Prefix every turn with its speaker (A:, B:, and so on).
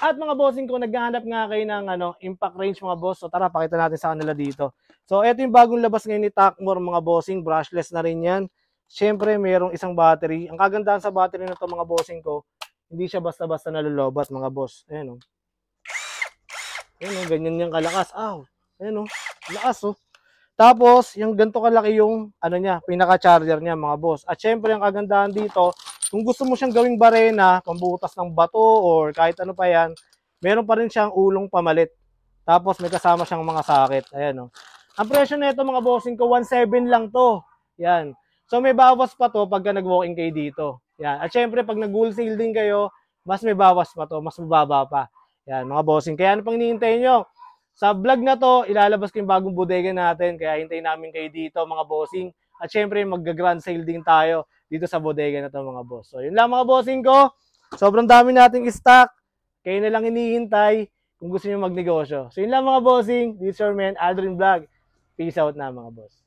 A: At mga bossing ko, naghahanap nga kayo ng impact range mga boss. So tara, pakita natin sa kanila dito. So ito yung bagong labas ngayon ni Tacmor mga bossing. Brushless na rin yan. Siyempre, mayroong isang battery. Ang kagandahan sa battery na to mga bossing ko, hindi siya basta-basta nalulobat mga boss. Ayan o. Ayan o, ganyan yung kalakas. Ayan o, lakas o. Tapos, yung ganito kalaki yung niya, pinaka-charger niya mga boss. At syempre, ang kagandahan dito, kung gusto mo siyang gawing barena, pambutas ng bato or kahit ano pa yan, meron pa rin siyang ulong pamalit. Tapos may kasama siyang mga sakit. Ayan o. Ang presyo nito mga bossing ko, 1.7 lang to. Yan. So may bawas pa to pagka nag-walk-in kayo dito. Yan. At syempre, pag nag-wholesale din kayo, mas may bawas pa to, mas mababa pa. Yan, mga bossing. Kaya ano pang hinihintay nyo? Sa vlog na to, ilalabas ko yung bagong bodega natin. Kaya hintayin namin kayo dito, mga bossing. At syempre, mag-grand sale din tayo dito sa bodega na to, mga boss. So, yun lang mga bossing ko. Sobrang dami nating stock. Kayo na lang hinihintay kung gusto niyo magnegosyo. So, yun lang mga bossing. This is your man, Aldrin Vlog. Peace out na mga boss.